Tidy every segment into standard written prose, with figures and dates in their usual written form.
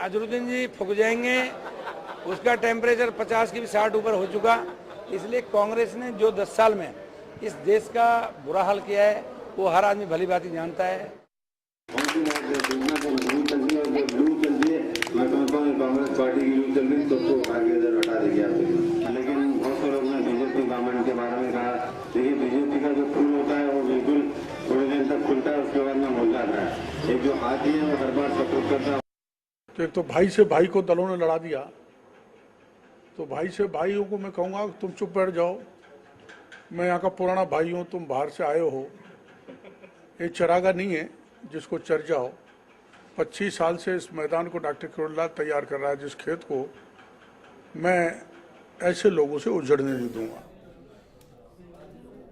अजरुद्दीन जी फूक जाएंगे। उसका टेम्परेचर 50 की भी 60 ऊपर हो चुका। इसलिए कांग्रेस ने जो 10 साल में इस देश का बुरा हाल किया है वो हर आदमी भली भांति जानता है। मैं समझता हूँ कांग्रेस पार्टी की लूट चल रही सबको आगे इधर हटा देगी आप। लेकिन बहुत से लोग ने बीजेपी गवर्नमेंट के बारे में कहा, देखिए बीजेपी का जो फूल होता है वो बिल्कुल थोड़ी देर तक खुलता है, उसके बाद में हो जाता है। एक जो हाथी है वो हर बार सपोर्ट करता है। तो एक तो भाई से भाई को दलों ने लड़ा दिया, तो भाई से भाइयों को मैं कहूँगा तुम चुप बैठ जाओ। मैं यहाँ का पुराना भाई हूँ, तुम बाहर से आए हो। ये चरागा नहीं है जिसको चर जाओ। 25 साल से इस मैदान को डॉक्टर किरोड़ीलाल तैयार कर रहा है, जिस खेत को मैं ऐसे लोगों से उजड़ने नहीं दूंगा।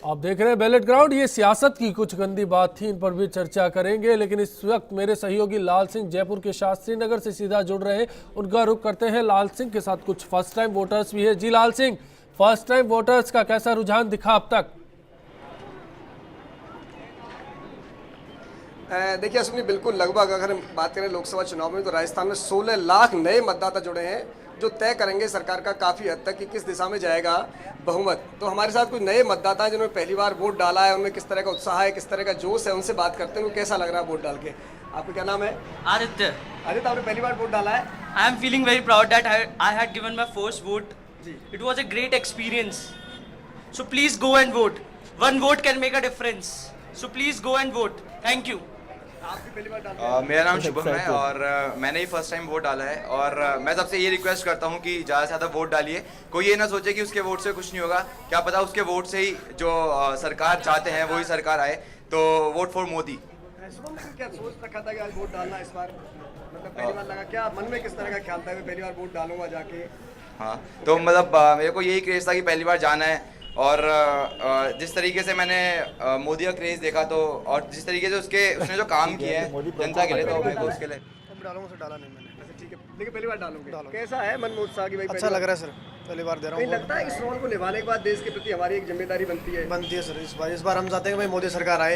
आप देख रहे हैं बैलेट ग्राउंड। ये सियासत की कुछ गंदी बात थी, इन पर भी चर्चा करेंगे, लेकिन इस वक्त मेरे सहयोगी लाल सिंह जयपुर के शास्त्री नगर से सीधा जुड़ रहे हैं। उनका रुख करते हैं लाल सिंह के साथ। कुछ फर्स्ट टाइम वोटर्स भी है। जी लाल सिंह, फर्स्ट टाइम वोटर्स का कैसा रुझान दिखा अब तक? देखिए अश्विनी, बिल्कुल लगभग अगर हम बात करें लोकसभा चुनाव में तो राजस्थान में 16 लाख नए मतदाता जुड़े हैं, जो तय करेंगे सरकार का काफ़ी हद तक कि किस दिशा में जाएगा बहुमत। तो हमारे साथ कुछ नए मतदाता हैं जिन्होंने पहली बार वोट डाला है, उनमें किस तरह का उत्साह है, किस तरह का जोश है, उनसे बात करते हैं। उनको कैसा लग रहा है वोट डाल के? आपका क्या नाम है? आदित्य। आदित्य, आपने पहली बार वोट डाला है? I am feeling very proud that I had given my first vote. It was a great experience. So please go and vote. One vote can make a difference. So please go and vote. Thank you. आपकी पहली बार डाला? मेरा नाम शुभम है और मैंने ही first time vote डाला है। और मैं सबसे ये रिक्वेस्ट करता हूँ कि ज़्यादा से ज़्यादा वोट डालिए। कोई ये ना सोचे कि उसके वोट से कुछ नहीं होगा, क्या पता उसके वोट से ही जो सरकार चाहते हैं वही सरकार आए। तो वोट फॉर मोदी। शुभम ने क्या सोच रखा था कि आज वोट डालना इस बार? मतलब पहली बार लगा, क्या मन में किस तरह का ख्याल था मैं पहली बार वोट डालूंगा जाके? हाँ, तो मतलब मेरे को यही क्रेज़ था कि पहली बार जाना है। और जिस तरीके से मैंने मोदी का क्रेज़ देखा तो, और जिस तरीके से उसने जो काम किए हैं जनता के लिए, तो मेरे को उसके लिए अब डालूंगा से डाला नहीं मैंने। अच्छा ठीक है, लेकिन पहली बार डालूंगे। कैसा है मन में उत्साह की भाई? अच्छा लग रहा है सर, पहली बार दे रहा हूँ। लगता है इस रोल को निभाने के बाद देश के प्रति हमारी एक जिम्मेदारी बनती है सर। इस बार हम चाहते हैं कि भाई मोदी सरकार आए,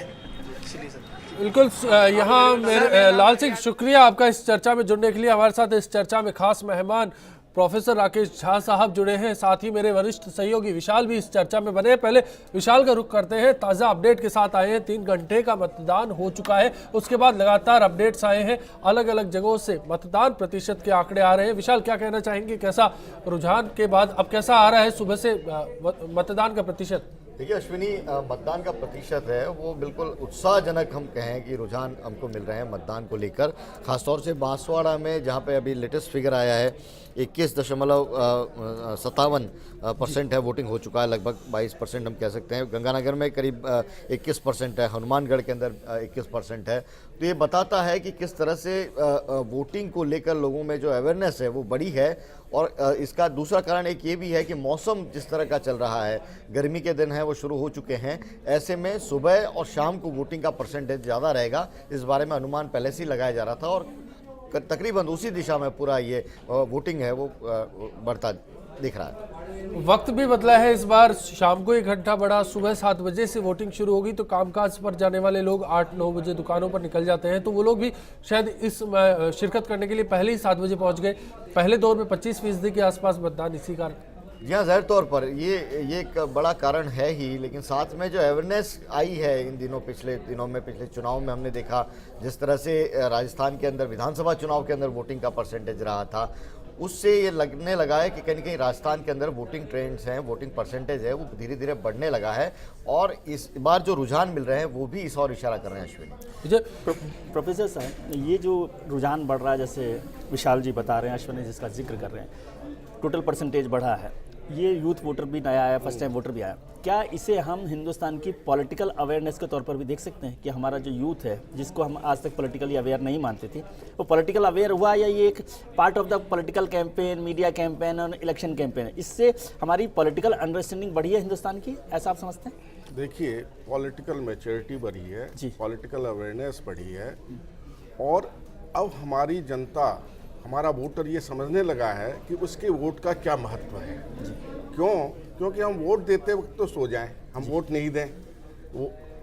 इसलिए सर। बिल्कुल। यहाँ मेरे लाल सिंह, शुक्रिया आपका इस चर्चा में जुड़ने के लिए। हमारे साथ इस चर्चा में खास मेहमान प्रोफेसर राकेश झा साहब जुड़े हैं, साथ ही मेरे वरिष्ठ सहयोगी विशाल भी इस चर्चा में बने हैं। पहले विशाल का रुख करते हैं। ताज़ा अपडेट के साथ आए हैं। 3 घंटे का मतदान हो चुका है, उसके बाद लगातार अपडेट्स आए हैं। अलग अलग जगहों से मतदान प्रतिशत के आंकड़े आ रहे हैं। विशाल, क्या कहना चाहेंगे, कैसा रुझान के बाद अब कैसा आ रहा है सुबह से मतदान का प्रतिशत? देखिए अश्विनी, मतदान का प्रतिशत है वो बिल्कुल उत्साहजनक हम कहें कि रुझान हमको मिल रहे हैं मतदान को लेकर। खासतौर से बांसवाड़ा में जहाँ पे अभी लेटेस्ट फिगर आया है 21.57% है वोटिंग हो चुका है, लगभग 22% हम कह सकते हैं। गंगानगर में करीब 21% है, हनुमानगढ़ के अंदर 21% है। तो ये बताता है कि किस तरह से वोटिंग को लेकर लोगों में जो अवेयरनेस है वो बड़ी है। और इसका दूसरा कारण एक ये भी है कि मौसम जिस तरह का चल रहा है, गर्मी के दिन हैं वो शुरू हो चुके हैं, ऐसे में सुबह और शाम को वोटिंग का परसेंटेज ज़्यादा रहेगा, इस बारे में अनुमान पहले से ही लगाया जा रहा था। और तकरीबन उसी दिशा में पूरा ये वोटिंग है वो बढ़ता दिख रहा है। वक्त भी बदला है इस बार, शाम को 1 घंटा बढ़ा। सुबह 7 बजे से वोटिंग शुरू होगी, तो कामकाज पर जाने वाले लोग 8-9 बजे दुकानों पर निकल जाते हैं, तो वो लोग भी शायद इस शिरकत करने के लिए पहले ही 7 बजे पहुंच गए। पहले दौर में 25% के आसपास मतदान इसी कारण। जी हाँ, ज़ाहिर तौर पर ये एक बड़ा कारण है ही, लेकिन साथ में जो अवेयरनेस आई है इन दिनों, पिछले दिनों में, पिछले चुनाव में हमने देखा जिस तरह से राजस्थान के अंदर विधानसभा चुनाव के अंदर वोटिंग का परसेंटेज रहा था, उससे ये लगने लगा है कि कहीं ना कहीं राजस्थान के अंदर वोटिंग ट्रेंड्स हैं, वोटिंग परसेंटेज है वो धीरे धीरे बढ़ने लगा है। और इस बार जो रुझान मिल रहे हैं वो भी इस और इशारा कर रहे हैं। अश्विनी प्रोफेसर साहब, ये जो रुझान बढ़ रहा है, जैसे विशाल जी बता रहे हैं, अश्विनी जिसका जिक्र कर रहे हैं, टोटल परसेंटेज बढ़ा है, ये यूथ वोटर भी नया आया, फर्स्ट टाइम वोटर भी आया, क्या इसे हम हिंदुस्तान की पॉलिटिकल अवेयरनेस के तौर पर भी देख सकते हैं कि हमारा जो यूथ है, जिसको हम आज तक पॉलिटिकली अवेयर नहीं मानते थे, वो पॉलिटिकल अवेयर हुआ, या ये एक part of the political campaign, media campaign और इलेक्शन कैंपेन है, इससे हमारी पॉलिटिकल अंडरस्टैंडिंग बढ़ी है हिंदुस्तान की, ऐसा आप समझते हैं? देखिए, पॉलिटिकल मैच्योरिटी बढ़ी है, पॉलिटिकल अवेयरनेस बढ़ी है, और अब हमारी जनता, हमारा वोटर ये समझने लगा है कि उसके वोट का क्या महत्व है। क्योंकि हम वोट देते वक्त तो सो जाएं, हम वोट नहीं दें,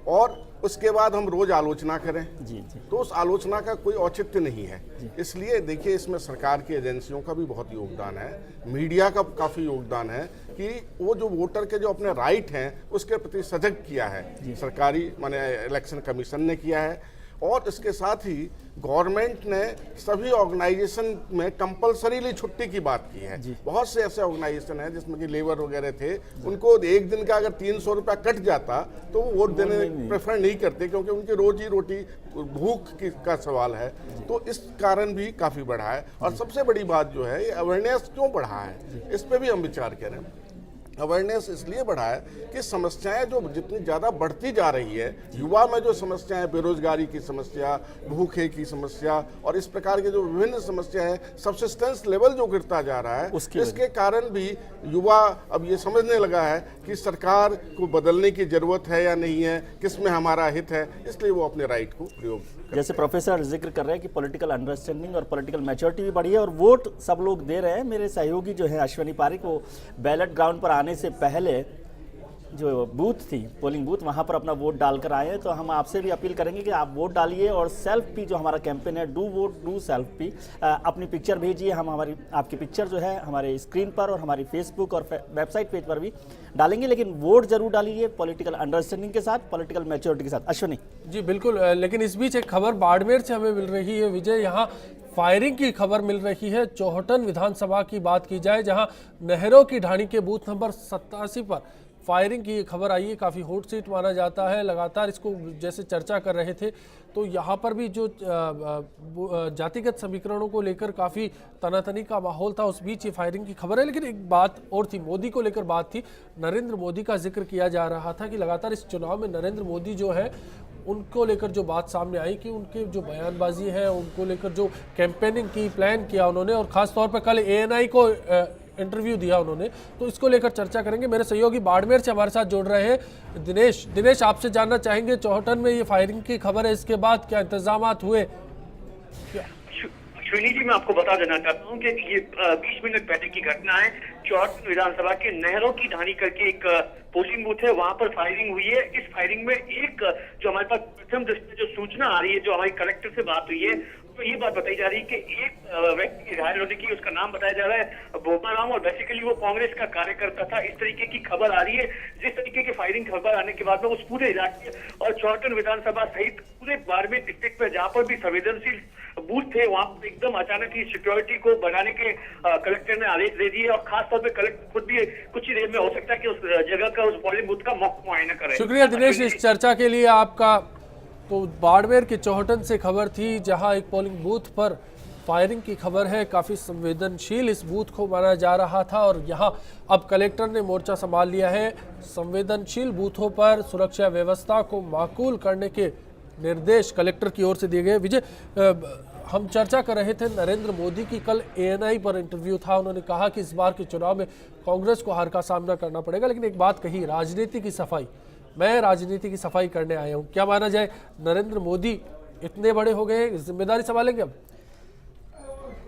और उसके बाद हम रोज आलोचना करें जी जी तो उस आलोचना का कोई औचित्य नहीं है। इसलिए देखिए, इसमें सरकार की एजेंसियों का भी बहुत योगदान है, मीडिया का काफ़ी योगदान है कि वो जो वोटर के जो अपने राइट हैं उसके प्रति सजग किया है सरकारी माने इलेक्शन कमीशन ने किया है। और इसके साथ ही गवर्नमेंट ने सभी ऑर्गेनाइजेशन में कंपलसरीली छुट्टी की बात की है। बहुत से ऐसे ऑर्गेनाइजेशन हैं जिसमें कि लेबर वगैरह थे, उनको एक दिन का अगर 300 रुपया कट जाता तो वो वोट देने प्रेफर नहीं करते, क्योंकि उनकी रोजी रोटी भूख का सवाल है। तो इस कारण भी काफ़ी बढ़ा है। और सबसे बड़ी बात जो है, ये अवेयरनेस क्यों बढ़ा है, इस पर भी हम विचार करें। अवेयरनेस इसलिए बढ़ा है कि समस्याएं जो जितनी ज़्यादा बढ़ती जा रही है, युवा में जो समस्याएं, बेरोजगारी की समस्या, भूखे की समस्या और इस प्रकार के जो विभिन्न समस्या है, सब्सिस्टेंस लेवल जो गिरता जा रहा है, इसके कारण भी युवा अब ये समझने लगा है कि सरकार को बदलने की जरूरत है या नहीं है, किसमें हमारा हित है, इसलिए वो अपने राइट को प्रयोग। जैसे प्रोफेसर जिक्र कर रहे हैं कि पॉलिटिकल अंडरस्टैंडिंग और पॉलिटिकल मैच्योरिटी भी बढ़ी है और वोट सब लोग दे रहे हैं। मेरे सहयोगी जो है अश्वनी पारिक, वो बैलेट ग्राउंड पर आने से पहले जो बूथ थी, पोलिंग बूथ, वहाँ पर अपना वोट डालकर आए हैं। तो हम आपसे भी अपील करेंगे कि आप वोट डालिए और सेल्फ पी जो हमारा कैंपेन है, do won't do self P, अपनी पिक्चर भेजिए। हम हमारी आपकी पिक्चर जो है हमारे स्क्रीन पर और हमारी फेसबुक और वेबसाइट पेज पर भी डालेंगे, लेकिन वोट जरूर डालिए पॉलिटिकल अंडरस्टैंडिंग के साथ, पॉलिटिकल मैच्योरिटी के साथ। अश्वनी जी बिल्कुल, लेकिन इस बीच एक खबर बाड़मेर से हमें मिल रही है विजय, यहाँ फायरिंग की खबर मिल रही है। चौहटन विधानसभा की बात की जाए, जहां नहरों की ढाणी के बूथ नंबर 87 पर फायरिंग की खबर आई है। काफ़ी हॉट सीट माना जाता है, लगातार इसको जैसे चर्चा कर रहे थे। तो यहाँ पर भी जो जातिगत समीकरणों को लेकर काफ़ी तनातनी का माहौल था, उस बीच ये फायरिंग की खबर है। लेकिन एक बात और थी, मोदी को लेकर बात थी। नरेंद्र मोदी का जिक्र किया जा रहा था कि लगातार इस चुनाव में नरेंद्र मोदी जो है उनको लेकर जो बात सामने आई कि उनके जो बयानबाजी है, उनको लेकर जो कैंपेनिंग की प्लान किया उन्होंने, और ख़ास तौर पर कल ANI को इंटरव्यू दिया उन्होंने, तो इसको लेकर चर्चा करेंगे। मेरे सहयोगी बाड़मेर से हमारे साथ जुड़ रहे हैं दिनेश, आपसे जानना चाहेंगे, चौहटन में ये फायरिंग की खबर है, इसके बाद क्या इंतजामात हुए? श्रीनी जी, मैं आपको बता देना चाहता हूँ कि ये 20 मिनट पहले की घटना है। चौहटन विधानसभा के नहरों की ढाणी करके एक पोलिंग बूथ है, वहां पर फायरिंग हुई है। इस फायरिंग में एक जो हमारे पास प्रथम दृष्टि जो सूचना आ रही है, जो हमारी कलेक्टर से बात हुई है, तो ये बात बताई जा रही है कि एक व्यक्ति की घायल होने की, उसका नाम बताया जा रहा है बोमाराम, और बेसिकली वो कांग्रेस का कार्यकर्ता था। इस तरीके की खबर आ रही है। जिस तरीके की फायरिंग खबर आने के बाद में उस पूरे इलाके और चौहटन विधानसभा सहित पूरे बाड़मेर डिस्ट्रिक्ट में जहाँ पर भी संवेदनशील बूथ थे, वहां पर एकदम अचानक ही सिक्योरिटी को बढ़ाने के कलेक्टर ने आदेश दे दिए। और खास तौर पर कलेक्टर खुद भी कुछ ही देर में हो सकता है कि उस जगह का, उस पोलिंग बूथ का मौका मुआयना करे। शुक्रिया दिनेश इस चर्चा के लिए आपका। तो बाड़मेर के चौहटन से खबर थी, जहां एक पोलिंग बूथ पर फायरिंग की खबर है। काफ़ी संवेदनशील इस बूथ को माना जा रहा था और यहां अब कलेक्टर ने मोर्चा संभाल लिया है। संवेदनशील बूथों पर सुरक्षा व्यवस्था को माकूल करने के निर्देश कलेक्टर की ओर से दिए गए। विजय, हम चर्चा कर रहे थे नरेंद्र मोदी की, कल ANI पर इंटरव्यू था। उन्होंने कहा कि इस बार के चुनाव में कांग्रेस को हार का सामना करना पड़ेगा, लेकिन एक बात कही, राजनीति की सफाई, मैं राजनीति की सफाई करने आया हूं। क्या माना जाए, नरेंद्र मोदी इतने बड़े हो गए, जिम्मेदारी संभालेंगे अब?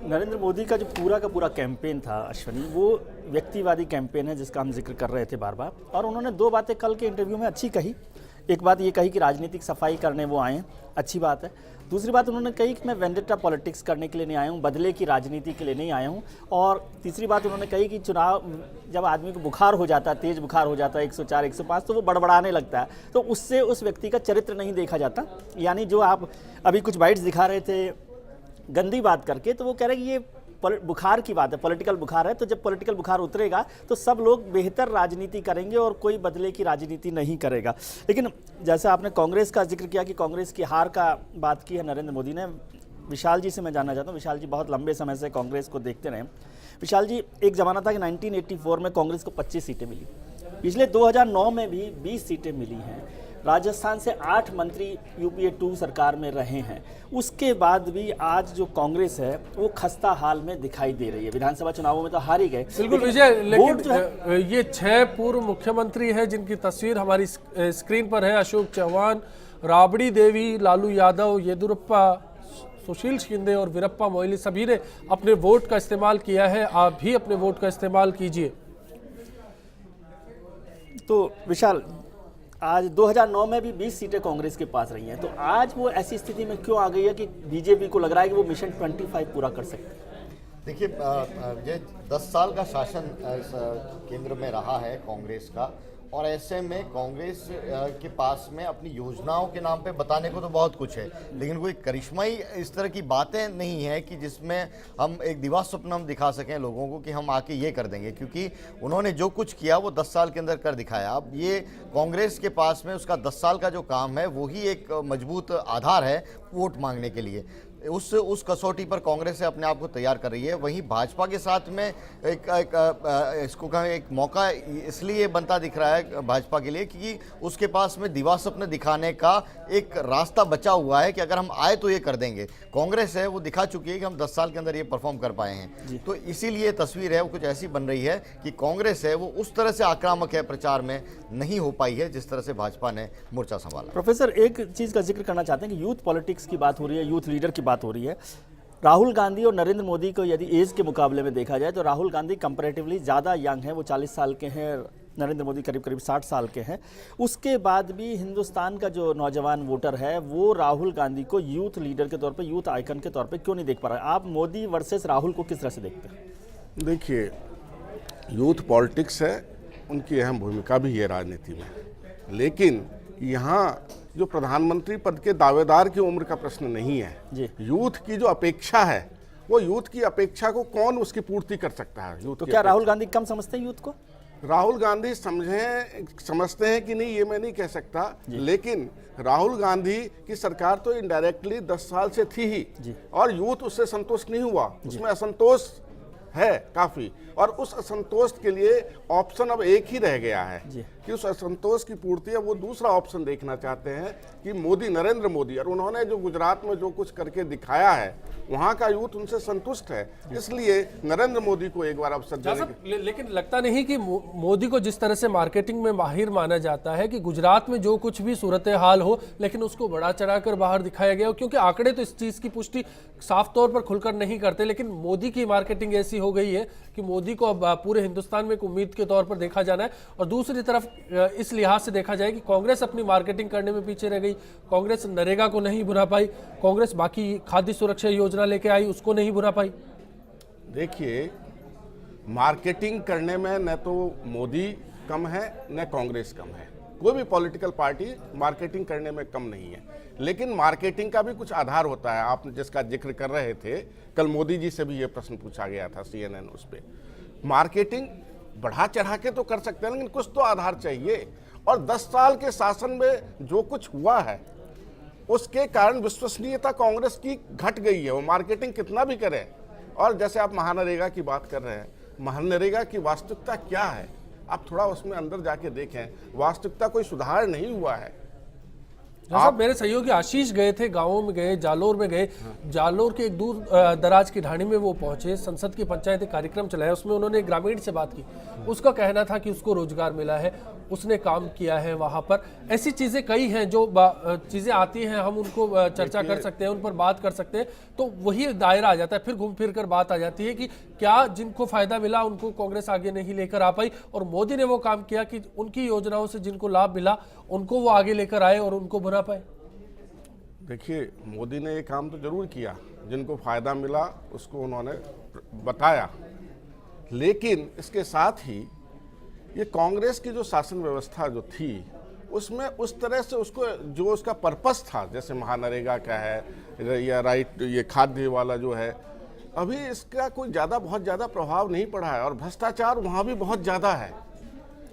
नरेंद्र मोदी का जो पूरा कैंपेन था अश्वनी, वो व्यक्तिवादी कैंपेन है जिसका हम जिक्र कर रहे थे बार बार। और उन्होंने दो बातें कल के इंटरव्यू में अच्छी कही। एक बात ये कही कि राजनीतिक सफाई करने वो आए हैं, अच्छी बात है। दूसरी बात उन्होंने कही कि मैं वेंडेटा पॉलिटिक्स करने के लिए नहीं आया हूँ, बदले की राजनीति के लिए नहीं आया हूँ। और तीसरी बात उन्होंने कही कि चुनाव जब आदमी को बुखार हो जाता है, तेज बुखार हो जाता है 104 105, तो वो बड़बड़ाने लगता है, तो उससे उस व्यक्ति का चरित्र नहीं देखा जाता। यानी जो आप अभी कुछ बाइट्स दिखा रहे थे गंदी बात करके, तो वो कह रहे हैं कि ये बुखार की बात है, पॉलिटिकल बुखार है। तो जब पॉलिटिकल बुखार उतरेगा तो सब लोग बेहतर राजनीति करेंगे और कोई बदले की राजनीति नहीं करेगा। लेकिन जैसे आपने कांग्रेस का जिक्र किया कि कांग्रेस की हार का बात की है नरेंद्र मोदी ने, विशाल जी से मैं जानना चाहता हूँ। विशाल जी बहुत लंबे समय से कांग्रेस को देखते रहे। विशाल जी, एक ज़माना था कि 1984 में कांग्रेस को 25 सीटें मिली, पिछले 2009 में भी 20 सीटें मिली हैं, राजस्थान से 8 मंत्री UPA 2 सरकार में रहे हैं। उसके बाद भी आज जो कांग्रेस है वो खस्ता हाल में दिखाई दे रही है। विधानसभा चुनावों में तो हार ही गए। बिल्कुल विजय, लेकिन ये 6 पूर्व मुख्यमंत्री हैं जिनकी तस्वीर हमारी स्क्रीन पर है। अशोक चौहान, राबड़ी देवी, लालू यादव, येदियुरप्पा, सुशील शिंदे और वीरप्पा मोइली, सभी ने अपने वोट का इस्तेमाल किया है। आप भी अपने वोट का इस्तेमाल कीजिए। तो विशाल, आज 2009 में भी 20 सीटें कांग्रेस के पास रही हैं, तो आज वो ऐसी स्थिति में क्यों आ गई है कि बीजेपी को लग रहा है कि वो मिशन 25 पूरा कर सकते हैं? देखिए, ये 10 साल का शासन केंद्र में रहा है कांग्रेस का, और ऐसे में कांग्रेस के पास में अपनी योजनाओं के नाम पे बताने को तो बहुत कुछ है, लेकिन कोई करिश्माई इस तरह की बातें नहीं है कि जिसमें हम एक दिवा स्वप्न हम दिखा सकें लोगों को कि हम आके ये कर देंगे, क्योंकि उन्होंने जो कुछ किया वो 10 साल के अंदर कर दिखाया। अब ये कांग्रेस के पास में उसका 10 साल का जो काम है वही एक मजबूत आधार है वोट मांगने के लिए। उस कसौटी पर कांग्रेस से अपने आप को तैयार कर रही है। वहीं भाजपा के साथ में इसको कहें एक मौका इसलिए बनता दिख रहा है भाजपा के लिए क्योंकि उसके पास में दिवा स्वप्न दिखाने का एक रास्ता बचा हुआ है कि अगर हम आए तो ये कर देंगे। कांग्रेस है वो दिखा चुकी है कि हम 10 साल के अंदर ये परफॉर्म कर पाए हैं, तो इसीलिए तस्वीर है वो कुछ ऐसी बन रही है कि कांग्रेस है वो उस तरह से आक्रामक है, प्रचार में नहीं हो पाई है जिस तरह से भाजपा ने मोर्चा संभाला। प्रोफेसर, एक चीज़ का जिक्र करना चाहते हैं कि यूथ पॉलिटिक्स की बात हो रही है, यूथ लीडर की बात हो रही है। राहुल गांधी और नरेंद्र मोदी को यदि एज के मुकाबले में देखा जाए तो राहुल गांधी कंपैरेटिवली ज़्यादा यंग हैं, वो 40 साल के हैं, नरेंद्र मोदी करीब करीब 60 साल के हैं। उसके बाद भी हिंदुस्तान का जो नौजवान वोटर है वो राहुल गांधी को यूथ लीडर के तौर पे, यूथ आइकन के तौर पे क्यों नहीं देख पा रहा है? आप मोदी वर्सेस राहुल को किस तरह से देखते हैं? देखिए, यूथ पॉलिटिक्स है, उनकी अहम भूमिका भी है राजनीति में, लेकिन यहाँ जो प्रधानमंत्री पद के दावेदार की उम्र का प्रश्न नहीं है। यूथ की जो अपेक्षा है वो यूथ की अपेक्षा को कौन उसकी पूर्ति कर सकता है? यूथ तो क्या राहुल गांधी कम समझते हैं यूथ को? राहुल गांधी समझते हैं कि नहीं ये मैं नहीं कह सकता, लेकिन राहुल गांधी की सरकार तो इनडायरेक्टली 10 साल से थी ही, और यूथ उससे संतुष्ट नहीं हुआ, उसमें असंतोष है काफी, और उस असंतोष के लिए ऑप्शन अब एक ही रह गया है कि उस असंतोष की पूर्ति है वो दूसरा ऑप्शन देखना चाहते हैं कि मोदी, नरेंद्र मोदी, और उन्होंने जो गुजरात में जो कुछ करके दिखाया है वहाँ का यूथ उनसे संतुष्ट है, इसलिए नरेंद्र मोदी को एक बार अवसर देने। लेकिन लगता नहीं कि मोदी को जिस तरह से मार्केटिंग में माहिर माना जाता है कि गुजरात में जो कुछ भी सूरत हाल हो लेकिन उसको बढ़ा चढ़ाकर बाहर दिखाया गया हो, क्योंकि आंकड़े तो इस चीज की पुष्टि साफ तौर पर खुलकर नहीं करते, लेकिन मोदी की मार्केटिंग ऐसी हो गई है कि मोदी को अब पूरे हिंदुस्तान में एक उम्मीद के तौर पर देखा जाना है। और दूसरी तरफ इस लिहाज से देखा जाए कि कांग्रेस अपनी मार्केटिंग करने में पीछे रह गई। कांग्रेस नरेगा को नहीं बुला पाई, कांग्रेस बाकी खाद्य सुरक्षा योजना लेके आई उसको नहीं बुला पाई। देखिए, मार्केटिंग करने में न तो मोदी कम है न कांग्रेस कम है, कोई भी पॉलिटिकल पार्टी मार्केटिंग करने में कम नहीं है, लेकिन मार्केटिंग का भी कुछ आधार होता है। आप जिसका जिक्र कर रहे थे, कल मोदी जी से भी ये प्रश्न पूछा गया था CNN उस पर। मार्केटिंग बढ़ा चढ़ा के तो कर सकते हैं, लेकिन कुछ तो आधार चाहिए, और 10 साल के शासन में जो कुछ हुआ है उसके कारण विश्वसनीयता कांग्रेस की घट गई है। वो मार्केटिंग कितना भी करे, और जैसे आप महानरेगा की बात कर रहे हैं, महानरेगा की वास्तविकता क्या है आप थोड़ा उसमें अंदर जाके देखें, वास्तविकता कोई सुधार नहीं हुआ है। साहब, मेरे सहयोगी आशीष गए थे, गांवों में गए, जालोर में गए, जालोर के एक दूर दराज की ढाणी में वो पहुंचे, संसद की पंचायती कार्यक्रम चलाया, उसमें उन्होंने ग्रामीण से बात की। उसका कहना था कि उसको रोजगार मिला है, उसने काम किया है वहां पर। ऐसी चीजें कई हैं जो चीजें आती हैं, हम उनको चर्चा कर सकते हैं, उन पर बात कर सकते हैं, तो वही दायरा आ जाता है। फिर घूम फिर कर बात आ जाती है कि क्या जिनको फायदा मिला उनको कांग्रेस आगे नहीं लेकर आ पाई, और मोदी ने वो काम किया कि उनकी योजनाओं से जिनको लाभ मिला उनको वो आगे लेकर आए और उनको बना पाए। देखिए, मोदी ने ये काम तो जरूर किया, जिनको फायदा मिला उसको उन्होंने बताया, लेकिन इसके साथ ही ये कांग्रेस की जो शासन व्यवस्था जो थी उसमें उस तरह से उसको जो उसका पर्पस था, जैसे महानरेगा का है या ये खाद्य वाला जो है, अभी इसका कोई बहुत ज़्यादा प्रभाव नहीं पड़ा है, और भ्रष्टाचार वहाँ भी बहुत ज़्यादा है।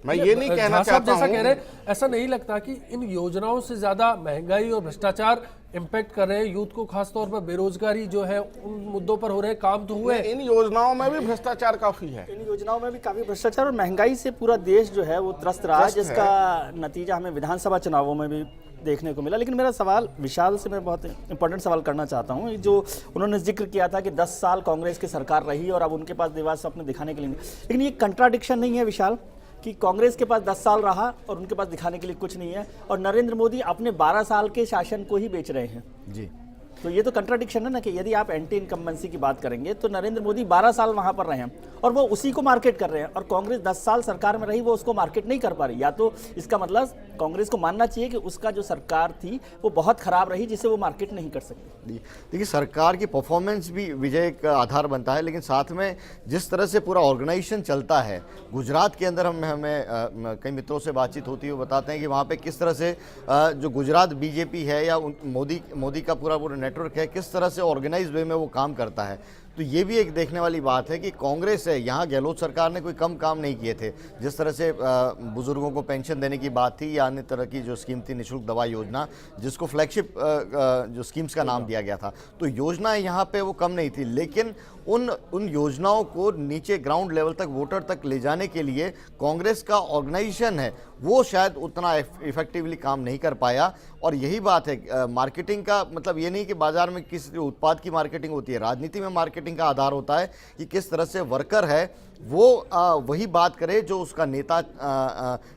मैं ये नहीं कहना चाहता हूं, कह रहे, ऐसा नहीं लगता कि इन योजनाओं से ज्यादा महंगाई और भ्रष्टाचार इम्पैक्ट कर रहे हैं यूथ को, खासतौर पर बेरोजगारी जो है उन मुद्दों पर हो रहे हैं? काम तो हुए, इन योजनाओं में भी भ्रष्टाचार काफी है, इन योजनाओं में भी काफी भ्रष्टाचार और महंगाई से पूरा देश जो है वो त्रस्त रहा, जिसका नतीजा हमें विधानसभा चुनावों में भी देखने को मिला। लेकिन मेरा सवाल विशाल से, मैं बहुत इंपॉर्टेंट सवाल करना चाहता हूँ, जो उन्होंने जिक्र किया था कि 10 साल कांग्रेस की सरकार रही और अब उनके पास दिवा स्वप्न दिखाने के लिए, लेकिन ये कंट्राडिक्शन नहीं है विशाल कि कांग्रेस के पास 10 साल रहा और उनके पास दिखाने के लिए कुछ नहीं है, और नरेंद्र मोदी अपने 12 साल के शासन को ही बेच रहे हैं जी? तो ये तो कंट्राडिक्शन है ना, कि यदि आप एंटी इनकम्बेंसी की बात करेंगे तो नरेंद्र मोदी 12 साल वहां पर रहे हैं और वो उसी को मार्केट कर रहे हैं, और कांग्रेस 10 साल सरकार में रही, वो उसको मार्केट नहीं कर पा रही। या तो इसका मतलब कांग्रेस को मानना चाहिए कि उसका जो सरकार थी वो बहुत खराब रही, जिसे वो मार्केट नहीं कर सकती। देखिए, सरकार की परफॉर्मेंस भी विजय का आधार बनता है, लेकिन साथ में जिस तरह से पूरा ऑर्गेनाइजेशन चलता है गुजरात के अंदर, हमें कई मित्रों से बातचीत होती है, वो बताते हैं कि वहाँ पे किस तरह से जो गुजरात बीजेपी है या मोदी का पूरा नेटवर्क है, किस तरह से ऑर्गेनाइज वे में वो काम करता है। तो ये भी एक देखने वाली बात है कि कांग्रेस है, यहाँ गहलोत सरकार ने कोई कम काम नहीं किए थे। जिस तरह से बुजुर्गों को पेंशन देने की बात थी या अन्य तरह की जो स्कीम थी, निःशुल्क दवा योजना, जिसको फ्लैगशिप जो स्कीम्स का नाम दिया गया था, तो योजनाएं यहाँ पे वो कम नहीं थी, लेकिन उन योजनाओं को नीचे ग्राउंड लेवल तक, वोटर तक ले जाने के लिए कांग्रेस का ऑर्गेनाइजेशन है वो शायद उतना इफेक्टिवली काम नहीं कर पाया। और यही बात है, मार्केटिंग का मतलब ये नहीं कि बाजार में किस उत्पाद की मार्केटिंग होती है, राजनीति में मार्केटिंग का आधार होता है कि किस तरह से वर्कर है वो वही बात करे जो उसका नेता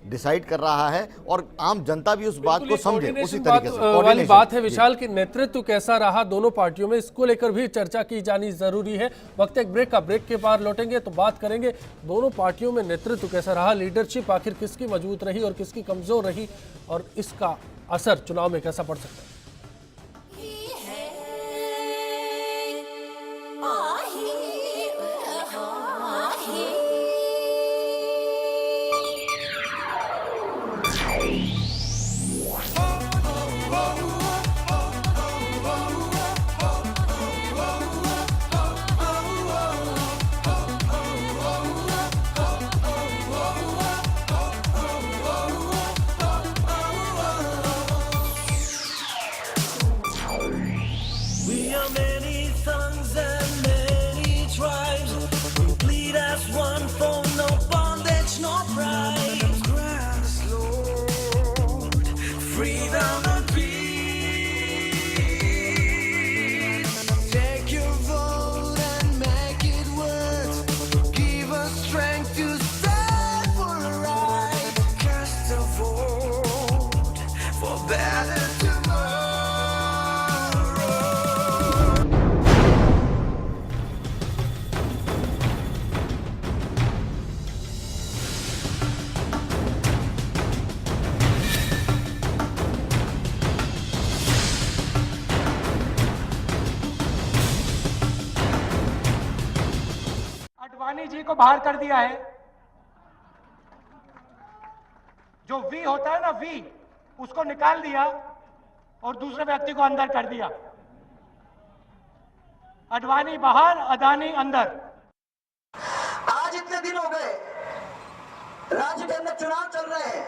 डिसाइड कर रहा है, और आम जनता भी उस बात को समझे उसी तरीके से। वाली बात है विशाल की नेतृत्व कैसा रहा दोनों पार्टियों में, इसको लेकर भी चर्चा की जानी जरूरी है। वक्त एक ब्रेक का, ब्रेक के बाद लौटेंगे तो बात करेंगे दोनों पार्टियों में नेतृत्व कैसा रहा, लीडरशिप आखिर किसकी मजबूत रही और किसकी कमजोर रही, और इसका असर चुनाव में कैसा पड़ सकता है। अडवाणी जी को बाहर कर दिया है। जो वी होता है ना, वी, उसको निकाल दिया और दूसरे व्यक्ति को अंदर कर दिया। अडवाणी बाहर, अदानी अंदर। आज इतने दिन हो गए, राज्य के अंदर चुनाव चल रहे हैं,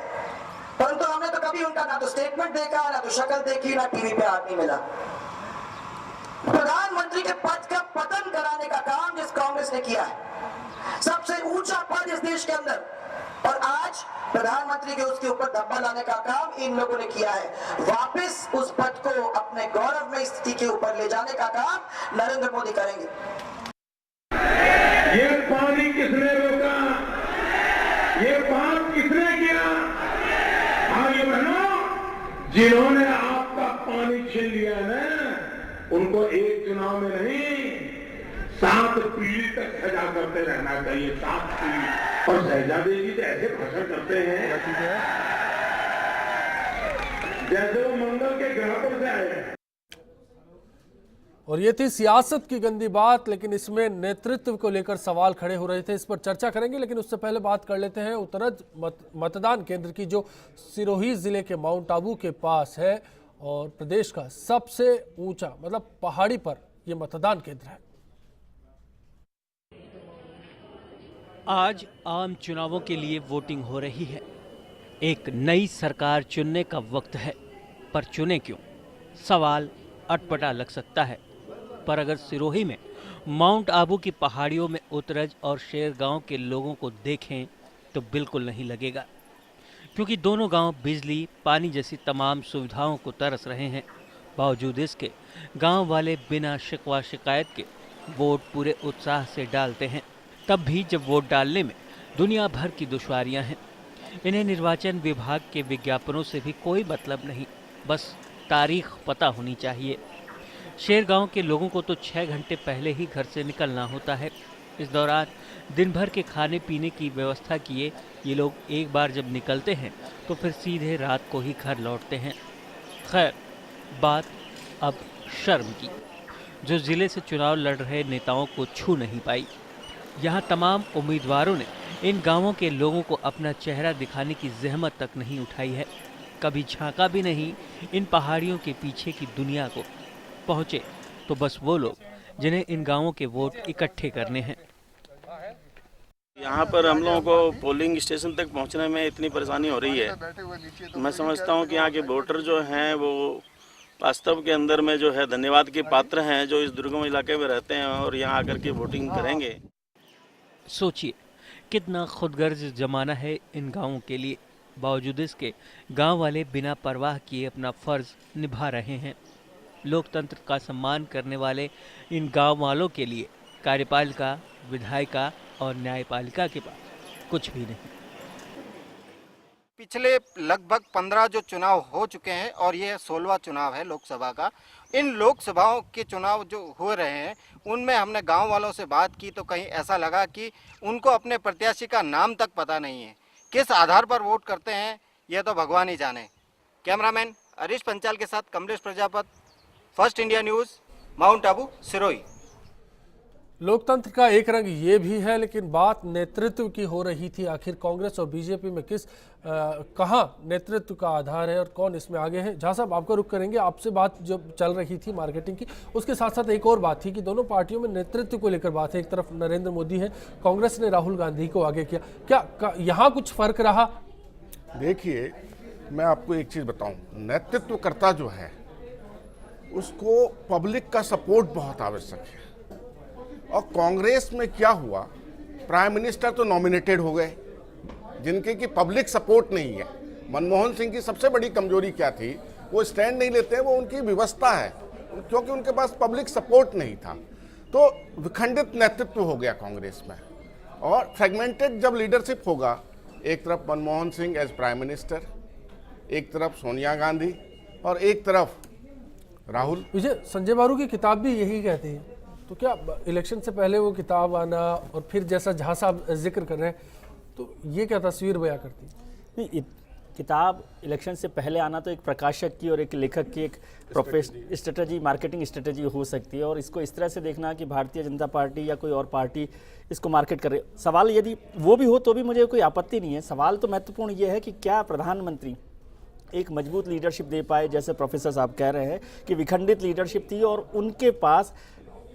परंतु हमने तो कभी उनका ना तो स्टेटमेंट देखा, ना तो शक्ल देखी, ना टीवी पे आदमी मिला। प्रधानमंत्री के पद का पतन कराने का काम जिस कांग्रेस ने किया है, सबसे ऊंचा पद इस देश के अंदर, और आज प्रधानमंत्री के उसके ऊपर धब्बा लाने का काम इन लोगों ने किया है। वापस उस पद को अपने गौरवमय स्थिति के ऊपर ले जाने का काम नरेंद्र मोदी करेंगे। ये पानी किसने रोका, ये बात किसने किया? भाइयों बहनों, जिन्होंने आपका पानी छीन लिया है ना, उनको एक चुनाव में नहीं 7 पीढ़ी तक सजा करते रहना चाहिए, 7 पीढ़ी। और शहजादे जी तो ऐसे भाषण करते हैं जैसे वो मंगल के ग्रह पर से आए हैं। और ये थी सियासत की गंदी बात, लेकिन इसमें नेतृत्व को लेकर सवाल खड़े हो रहे थे, इस पर चर्चा करेंगे। लेकिन उससे पहले बात कर लेते हैं उत्तरज मतदान केंद्र की, जो सिरोही जिले के माउंट आबू के पास है और प्रदेश का सबसे ऊंचा, मतलब पहाड़ी पर यह मतदान केंद्र है। आज आम चुनावों के लिए वोटिंग हो रही है। एक नई सरकार चुनने का वक्त है, पर चुने क्यों? सवाल अटपटा लग सकता है, पर अगर सिरोही में माउंट आबू की पहाड़ियों में उत्तरज और शेरगांव के लोगों को देखें तो बिल्कुल नहीं लगेगा, क्योंकि दोनों गांव बिजली, पानी जैसी तमाम सुविधाओं को तरस रहे हैं। बावजूद इसके गांव वाले बिना शिकवा शिकायत के वोट पूरे उत्साह से डालते हैं, तब भी जब वोट डालने में दुनिया भर की दुश्वारियां हैं। इन्हें निर्वाचन विभाग के विज्ञापनों से भी कोई मतलब नहीं, बस तारीख पता होनी चाहिए। शेरगांव के लोगों को तो 6 घंटे पहले ही घर से निकलना होता है। इस दौरान दिन भर के खाने पीने की व्यवस्था किए ये लोग एक बार जब निकलते हैं तो फिर सीधे रात को ही घर लौटते हैं। खैर, बात अब शर्म की, जो जिले से चुनाव लड़ रहे नेताओं को छू नहीं पाई। यहाँ तमाम उम्मीदवारों ने इन गांवों के लोगों को अपना चेहरा दिखाने की जहमत तक नहीं उठाई है, कभी झांका भी नहीं इन पहाड़ियों के पीछे की दुनिया को। पहुँचे तो बस वो लोग जिन्हें इन गांवों के वोट इकट्ठे करने हैं। यहाँ पर हम लोगों को पोलिंग स्टेशन तक पहुँचने में इतनी परेशानी हो रही है। मैं समझता हूँ कि यहाँ के वोटर जो हैं वो वास्तव के अंदर में जो है धन्यवाद के पात्र हैं, जो इस दुर्गम इलाके में रहते हैं और यहाँ आकर के वोटिंग करेंगे। सोचिए कितना खुदगर्ज जमाना है इन गांवों के लिए। बावजूद इसके गांव वाले बिना परवाह किए अपना फर्ज निभा रहे हैं। लोकतंत्र का सम्मान करने वाले इन गांव वालों के लिए कार्यपालिका, विधायिका और न्यायपालिका के पास कुछ भी नहीं। पिछले लगभग 15 जो चुनाव हो चुके हैं और ये 16वां चुनाव है लोकसभा का। इन लोकसभाओं के चुनाव जो हो रहे हैं उनमें हमने गांव वालों से बात की तो कहीं ऐसा लगा कि उनको अपने प्रत्याशी का नाम तक पता नहीं है। किस आधार पर वोट करते हैं यह तो भगवान ही जाने। कैमरामैन हरीश पंचाल के साथ Kamlesh Prajapat, first India news, mount Abu, Sirohi. लोकतंत्र का एक रंग ये भी है, लेकिन बात नेतृत्व की हो रही थी। आखिर कांग्रेस और बीजेपी में कहाँ नेतृत्व का आधार है और कौन इसमें आगे है। झा साहब, आपका रुख करेंगे। आपसे बात जब चल रही थी मार्केटिंग की, उसके साथ साथ एक और बात थी कि दोनों पार्टियों में नेतृत्व को लेकर बात है। एक तरफ नरेंद्र मोदी है, कांग्रेस ने राहुल गांधी को आगे किया। क्या यहाँ कुछ फर्क रहा? देखिए, मैं आपको एक चीज बताऊं, नेतृत्वकर्ता जो है उसको पब्लिक का सपोर्ट बहुत आवश्यक है। और कांग्रेस में क्या हुआ, प्राइम मिनिस्टर तो नॉमिनेटेड हो गए जिनके की पब्लिक सपोर्ट नहीं है। मनमोहन सिंह की सबसे बड़ी कमजोरी क्या थी, वो स्टैंड नहीं लेते हैं, वो उनकी व्यवस्था है, क्योंकि उनके पास पब्लिक सपोर्ट नहीं था। तो विखंडित नेतृत्व हो गया कांग्रेस में। और फ्रेगमेंटेड जब लीडरशिप होगा, एक तरफ Manmohan Singh as prime minister, एक तरफ सोनिया गांधी और एक तरफ राहुल। विजय, संजय बारू की किताब भी यही कहती है, तो क्या इलेक्शन से पहले वो किताब आना और फिर जैसा झा साहब जिक्र कर रहे हैं, तो ये क्या तस्वीर बयां करती है? नहीं, किताब इलेक्शन से पहले आना तो एक प्रकाशक की और एक लेखक की एक प्रोफेशनल स्ट्रेटजी, मार्केटिंग स्ट्रेटजी हो सकती है। और इसको इस तरह से देखना कि भारतीय जनता पार्टी या कोई और पार्टी इसको मार्केट कर रही है। सवाल यदि वो भी हो तो भी मुझे कोई आपत्ति नहीं है। सवाल तो महत्वपूर्ण ये है कि क्या प्रधानमंत्री एक मजबूत लीडरशिप दे पाए, जैसे प्रोफेसर साहब कह रहे हैं कि विखंडित लीडरशिप थी और उनके पास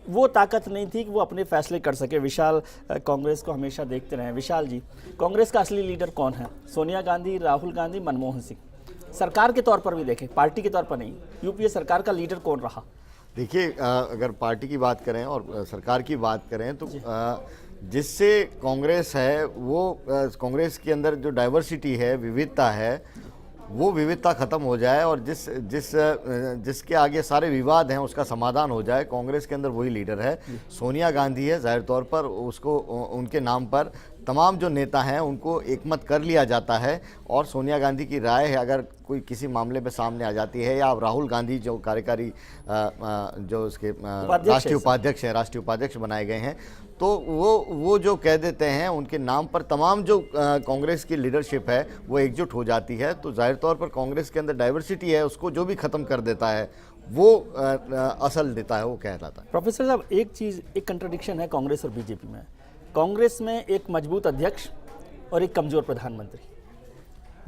वो ताकत नहीं थी कि वो अपने फैसले कर सके। विशाल कांग्रेस को हमेशा देखते रहे। विशाल जी, कांग्रेस का असली लीडर कौन है? सोनिया गांधी, राहुल गांधी, मनमोहन सिंह। सरकार के तौर पर भी देखें, पार्टी के तौर पर नहीं, यूपीए सरकार का लीडर कौन रहा? देखिए, अगर पार्टी की बात करें और सरकार की बात करें तो जिससे कांग्रेस है वो कांग्रेस के अंदर जो डाइवर्सिटी है, विविधता है, वो विविधता खत्म हो जाए और जिसके आगे सारे विवाद हैं उसका समाधान हो जाए, कांग्रेस के अंदर वही लीडर है। सोनिया गांधी है, जाहिर तौर पर उसको उनके नाम पर तमाम जो नेता हैं उनको एकमत कर लिया जाता है और सोनिया गांधी की राय है अगर कोई किसी मामले में सामने आ जाती है, या राहुल गांधी जो कार्यकारी जो उसके राष्ट्रीय उपाध्यक्ष बनाए गए हैं, तो वो जो कह देते हैं उनके नाम पर तमाम जो कांग्रेस की लीडरशिप है वो एकजुट हो जाती है। तो जाहिर तौर पर कांग्रेस के अंदर डाइवर्सिटी है, उसको जो भी ख़त्म कर देता है वो असल देता है, वो कहलाता है। प्रोफेसर साहब, एक चीज़, एक कंट्रडिक्शन है कांग्रेस और बीजेपी में। कांग्रेस में एक मजबूत अध्यक्ष और एक कमज़ोर प्रधानमंत्री।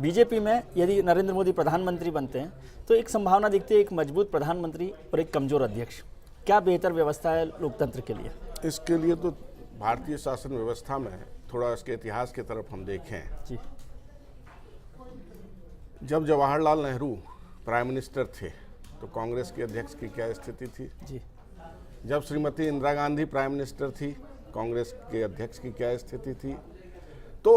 बीजेपी में यदि नरेंद्र मोदी प्रधानमंत्री बनते हैं तो एक संभावना दिखती है एक मजबूत प्रधानमंत्री और एक कमज़ोर अध्यक्ष। क्या बेहतर व्यवस्था है लोकतंत्र के लिए? इसके लिए तो भारतीय शासन व्यवस्था में थोड़ा इसके इतिहास की तरफ हम देखें जी। जब जवाहरलाल नेहरू प्राइम मिनिस्टर थे तो कांग्रेस के अध्यक्ष की क्या स्थिति थी जी। जब श्रीमती इंदिरा गांधी प्राइम मिनिस्टर थी, कांग्रेस के अध्यक्ष की क्या स्थिति थी। तो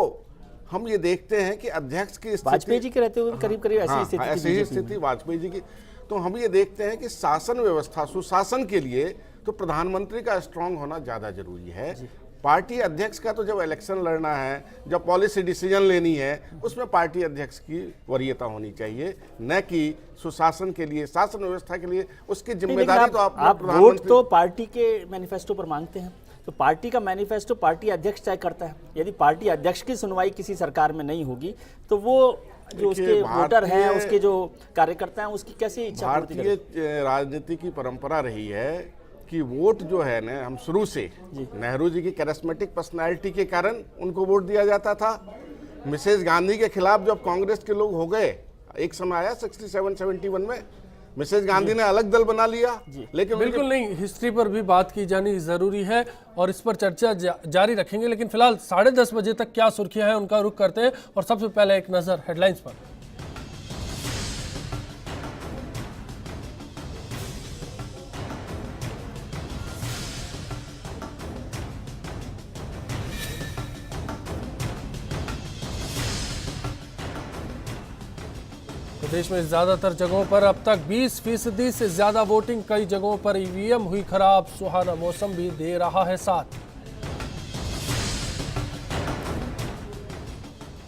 हम ये देखते हैं कि अध्यक्ष की स्थिति, वाजपेयी जी के रहते हुए करीब करीब ऐसी स्थिति वाजपेयी जी की। तो हम ये देखते हैं कि शासन व्यवस्था, सुशासन के लिए तो प्रधानमंत्री का स्ट्रांग होना ज़्यादा जरूरी है। पार्टी अध्यक्ष का तो जब इलेक्शन लड़ना है, जब पॉलिसी डिसीजन लेनी है, उसमें पार्टी अध्यक्ष की वरीयता होनी चाहिए, न कि सुशासन के लिए, शासन व्यवस्था के लिए उसकी जिम्मेदारी। तो आप वोट तो पार्टी के मैनिफेस्टो पर मांगते हैं, तो पार्टी का मैनिफेस्टो पार्टी अध्यक्ष तय करता है। यदि पार्टी अध्यक्ष की सुनवाई किसी सरकार में नहीं होगी तो वो जो उसके वोटर हैं, उसके जो कार्यकर्ता हैं, उसकी कैसी इच्छा पूर्ति करें? भारतीय राजनीति की परंपरा रही है कि वोट जो है ना, हम शुरू से नेहरू जी की कैरिस्मेटिक पर्सनालिटी के कारण उनको वोट दिया जाता था। मिसेज गांधी के खिलाफ जब कांग्रेस के लोग हो गए, एक समय आया 67-71 में, मिसेज गांधी ने अलग दल बना लिया। लेकिन बिल्कुल नहीं, हिस्ट्री पर भी बात की जानी जरूरी है और इस पर चर्चा जारी रखेंगे। लेकिन फिलहाल 10:30 बजे तक क्या सुर्खियां हैं उनका रुख करते हैं और सबसे पहले एक नजर हेडलाइंस पर। प्रदेश में ज्यादातर जगहों पर अब तक 20% से ज्यादा वोटिंग, कई जगहों पर ईवीएम हुई खराब, सुहाना मौसम भी दे रहा है साथ।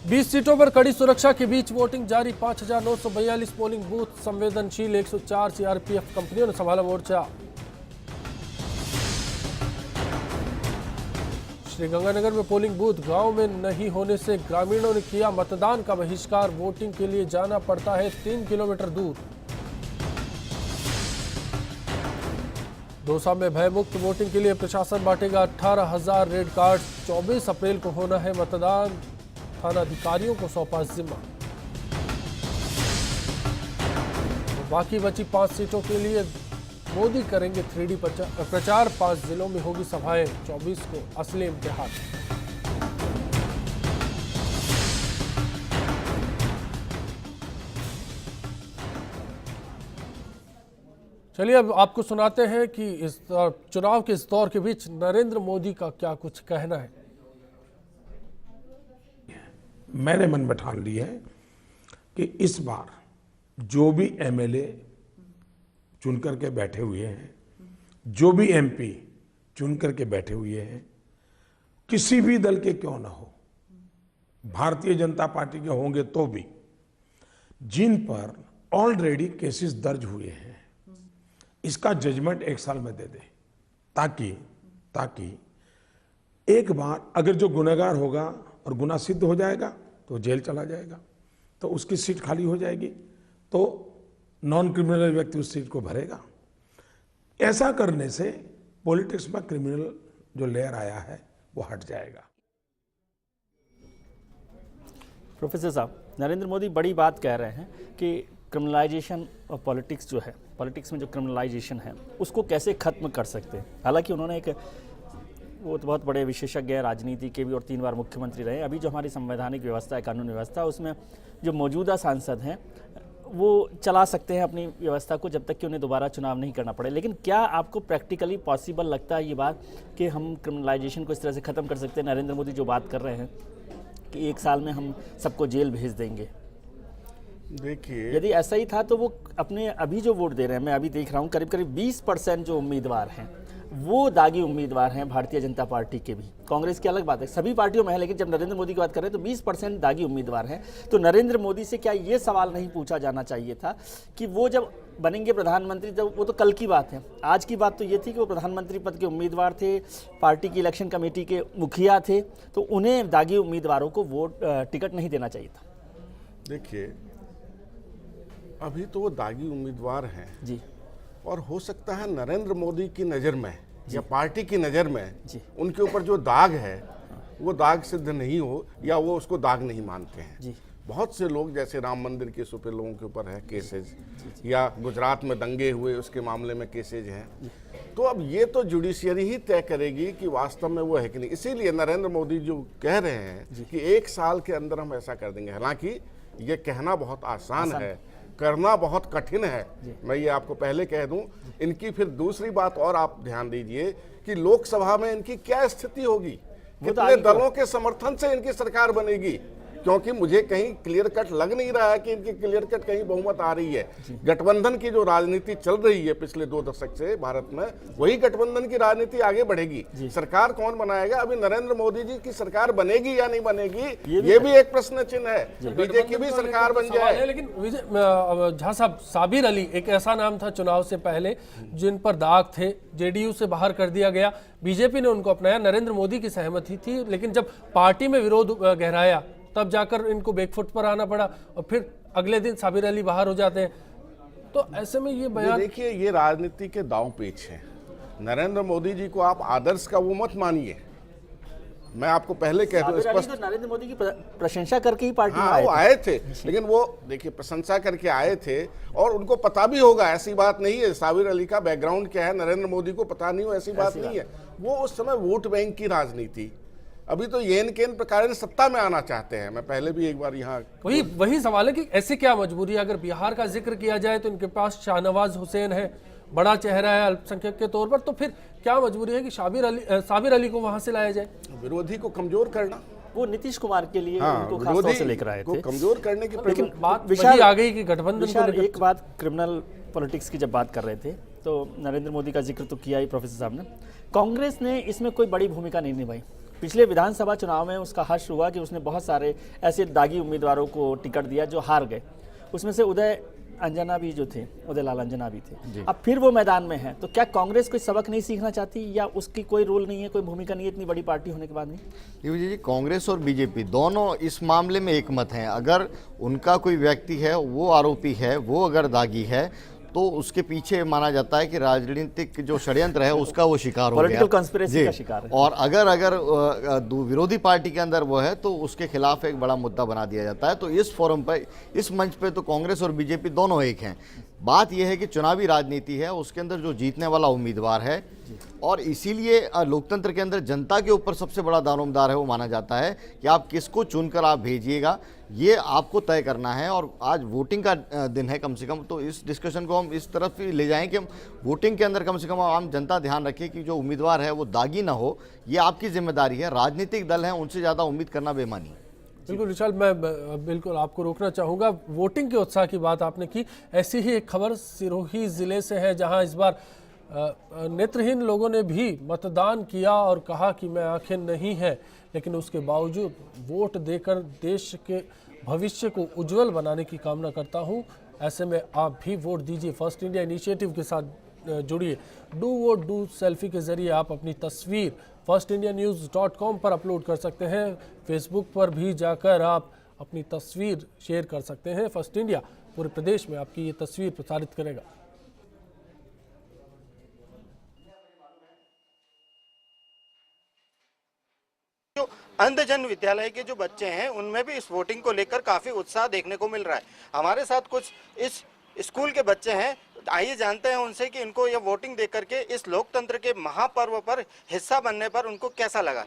20 सीटों पर कड़ी सुरक्षा के बीच वोटिंग जारी, 5942 पोलिंग बूथ संवेदनशील, 104 सीआरपीएफ कंपनियों ने संभाला मोर्चा। श्रीगंगानगर में पोलिंग बूथ गांव में नहीं होने से ग्रामीणों ने किया मतदान का बहिष्कार, वोटिंग के लिए जाना पड़ता है 3 किलोमीटर दूर। दौसा में भयमुक्त वोटिंग के लिए प्रशासन बांटेगा 18,000 रेड कार्ड, 24 अप्रैल को होना है मतदान, थाना अधिकारियों को सौंपा जिम्मा। बाकी बची 5 सीटों के लिए मोदी करेंगे 3D प्रचार, 5 जिलों में होगी सभाएं, 24 को असली इम्तिहान। चलिए अब आपको सुनाते हैं कि इस चुनाव के इस दौर के बीच नरेंद्र मोदी का क्या कुछ कहना है। मैंने मन में ठान ली है कि इस बार जो भी एमएलए चुन करके बैठे हुए हैं, जो भी एमपी चुन करके बैठे हुए हैं, किसी भी दल के क्यों ना हो, भारतीय जनता पार्टी के होंगे तो भी, जिन पर ऑलरेडी केसेस दर्ज हुए हैं, इसका जजमेंट 1 साल में दे दे, ताकि एक बार अगर जो गुनहगार होगा और गुनाह सिद्ध हो जाएगा तो जेल चला जाएगा, तो उसकी सीट खाली हो जाएगी, तो नॉन क्रिमिनल व्यक्ति उस सीट को भरेगा। ऐसा करने से पॉलिटिक्स में क्रिमिनल जो लेयर आया है वो हट जाएगा। प्रोफेसर साहब, नरेंद्र मोदी बड़ी बात कह रहे हैं कि क्रिमिनलाइजेशन ऑफ पॉलिटिक्स जो है, पॉलिटिक्स में जो क्रिमिनलाइजेशन है उसको कैसे खत्म कर सकते हैं। हालांकि उन्होंने वो तो बहुत बड़े विशेषज्ञ हैं राजनीति के भी और 3 बार मुख्यमंत्री रहे। अभी जो हमारी संवैधानिक व्यवस्था है, कानून व्यवस्था, उसमें जो मौजूदा सांसद हैं वो चला सकते हैं अपनी व्यवस्था को जब तक कि उन्हें दोबारा चुनाव नहीं करना पड़े। लेकिन क्या आपको प्रैक्टिकली पॉसिबल लगता है ये बात कि हम क्रिमिनलाइजेशन को इस तरह से ख़त्म कर सकते हैं? नरेंद्र मोदी जो बात कर रहे हैं कि 1 साल में हम सबको जेल भेज देंगे, देखिए यदि ऐसा ही था तो वो अपने अभी जो वोट दे रहे हैं, मैं अभी देख रहा हूँ करीब करीब 20% जो उम्मीदवार हैं वो दागी उम्मीदवार हैं भारतीय जनता पार्टी के भी। कांग्रेस की अलग बात है, सभी पार्टियों में है, लेकिन जब नरेंद्र मोदी की बात कर रहे हैं तो 20% दागी उम्मीदवार हैं। तो नरेंद्र मोदी से क्या ये सवाल नहीं पूछा जाना चाहिए था कि वो जब बनेंगे प्रधानमंत्री, जब वो तो कल की बात है, आज की बात तो ये थी कि वो प्रधानमंत्री पद के उम्मीदवार थे, पार्टी की इलेक्शन कमेटी के मुखिया थे, तो उन्हें दागी उम्मीदवारों को वोट टिकट नहीं देना चाहिए था। देखिए अभी तो वो दागी उम्मीदवार हैं जी, और हो सकता है नरेंद्र मोदी की नज़र में या पार्टी की नज़र में उनके ऊपर जो दाग है वो दाग सिद्ध नहीं हो, या वो उसको दाग नहीं मानते हैं जी। बहुत से लोग जैसे राम मंदिर के सुपे लोगों के ऊपर है केसेज, या गुजरात में दंगे हुए उसके मामले में केसेज हैं, तो अब ये तो जुडिशियरी ही तय करेगी कि वास्तव में वो है कि नहीं। इसीलिए नरेंद्र मोदी जो कह रहे हैं कि 1 साल के अंदर हम ऐसा कर देंगे, हालांकि ये कहना बहुत आसान है, करना बहुत कठिन है। मैं ये आपको पहले कह दूं। इनकी फिर दूसरी बात और आप ध्यान दीजिए कि लोकसभा में इनकी क्या स्थिति होगी, कितने दलों के समर्थन से इनकी सरकार बनेगी, क्योंकि मुझे कहीं क्लियर कट लग नहीं रहा है कि इनकी क्लियर कट कहीं बहुमत आ रही है। गठबंधन की जो राजनीति चल रही है पिछले 2 दशक से भारत में, वही गठबंधन की राजनीति आगे बढ़ेगी। सरकार कौन बनाएगा? अभी नरेंद्र मोदी जी की सरकार बनेगी या नहीं बनेगी, ये भी एक प्रश्न चिन्ह है। बीजेपी की भी सरकार बन जाए। लेकिन झा साहब, साबिर अली एक ऐसा नाम था चुनाव से पहले जिन पर दाग थे, जेडीयू से बाहर कर दिया गया, बीजेपी ने उनको अपनाया, नरेंद्र मोदी की सहमति थी, लेकिन जब पार्टी में विरोध गहराया तब जाकर इनको बैकफुट पर आना पड़ा और फिर अगले दिन साबिर अली बाहर हो जाते हैं। तो ऐसे में ये बयान, देखिए, ये राजनीति के दांव पेच है। नरेंद्र मोदी जी को आप आदर्श का वो मत मानिए। मैं आपको पहले कह दूं, स्पष्ट नरेंद्र मोदी की प्रशंसा करके ही पार्टी में वो आए थे, लेकिन वो देखिए प्रशंसा करके आए थे और उनको पता भी होगा, ऐसी बात नहीं है साबिर अली का बैकग्राउंड क्या है नरेंद्र मोदी को पता नहीं हो, ऐसी बात नहीं है। वो उस समय वोट बैंक की राजनीति, अभी तो येन केन प्रकार सत्ता में आना चाहते हैं। मैं पहले भी एक बार यहाँ वही सवाल है कि ऐसे क्या मजबूरी है? अगर बिहार का जिक्र किया जाए तो इनके पास शाहनवाज हुसैन है, बड़ा चेहरा है अल्पसंख्यक के तौर पर, तो फिर क्या मजबूरी है कि साबिर अली को वहां से लाया जाए? विरोधी को कमजोर करना, वो नीतीश कुमार के लिए उनको खास तौर से लेकर आए थे, कमजोर करने की। लेकिन बात विशाल आ गई कि गठबंधन को लेकर एक बात, क्रिमिनल पॉलिटिक्स की जब बात कर रहे थे तो नरेंद्र मोदी का जिक्र तो किया ही प्रोफेसर साहब ने। कांग्रेस ने इसमें कोई बड़ी भूमिका नहीं निभाई। पिछले विधानसभा चुनाव में उसका हर्ष हुआ कि उसने बहुत सारे ऐसे दागी उम्मीदवारों को टिकट दिया जो हार गए, उसमें से उदय अंजना भी जो थे, उदय लाल अंजना भी थे। अब फिर वो मैदान में है, तो क्या कांग्रेस कोई सबक नहीं सीखना चाहती या उसकी कोई रोल नहीं है, कोई भूमिका नहीं है इतनी बड़ी पार्टी होने के बाद में? जी, कांग्रेस और बीजेपी दोनों इस मामले में एक मत हैं। अगर उनका कोई व्यक्ति है, वो आरोपी है, वो अगर दागी है, तो उसके पीछे माना जाता है कि राजनीतिक जो षड्यंत्र है उसका वो शिकार हो गया, पॉलिटिकल कंस्पिरेसी का शिकार है। और अगर विरोधी पार्टी के अंदर वो है तो उसके खिलाफ एक बड़ा मुद्दा बना दिया जाता है। तो इस फोरम पर, इस मंच पे तो कांग्रेस और बीजेपी दोनों एक हैं। बात यह है कि चुनावी राजनीति है, उसके अंदर जो जीतने वाला उम्मीदवार है, और इसीलिए लोकतंत्र के अंदर जनता के ऊपर सबसे बड़ा दारोमदार है वो माना जाता है कि आप किसको चुनकर आप भेजिएगा, ये आपको तय करना है। और आज वोटिंग का दिन है, कम से कम तो इस डिस्कशन को हम इस तरफ ही ले जाएं कि हम वोटिंग के अंदर कम से कम आम जनता ध्यान रखे कि जो उम्मीदवार है वो दागी ना हो। ये आपकी जिम्मेदारी है। राजनीतिक दल हैं, उनसे ज़्यादा उम्मीद करना बेमानी है। बिल्कुल विशाल, मैं बिल्कुल आपको रोकना चाहूँगा। वोटिंग के उत्साह की बात आपने की, ऐसी ही एक खबर सिरोही ज़िले से है जहां इस बार नेत्रहीन लोगों ने भी मतदान किया और कहा कि मैं आंखें नहीं है, लेकिन उसके बावजूद वोट देकर देश के भविष्य को उज्जवल बनाने की कामना करता हूं। ऐसे में आप भी वोट दीजिए। फर्स्ट इंडिया इनिशिएटिव के साथ जुड़िए। डू वोट डू सेल्फी के जरिए आप अपनी तस्वीर firstindianews.com पर अपलोड कर सकते हैं। फेसबुक पर भी जाकर आप अपनी तस्वीर शेयर कर सकते हैं। फर्स्ट इंडिया पूरे प्रदेश में आपकी ये तस्वीर प्रसारित करेगा। जो अंधजन विद्यालय के जो बच्चे हैं उनमें भी इस वोटिंग को लेकर काफी उत्साह देखने को मिल रहा है। हमारे साथ कुछ इस स्कूल के बच्चे हैं, आइए जानते हैं उनसे कि इनको ये वोटिंग देकर के इस लोकतंत्र के महापर्व पर हिस्सा बनने पर उनको कैसा लगा।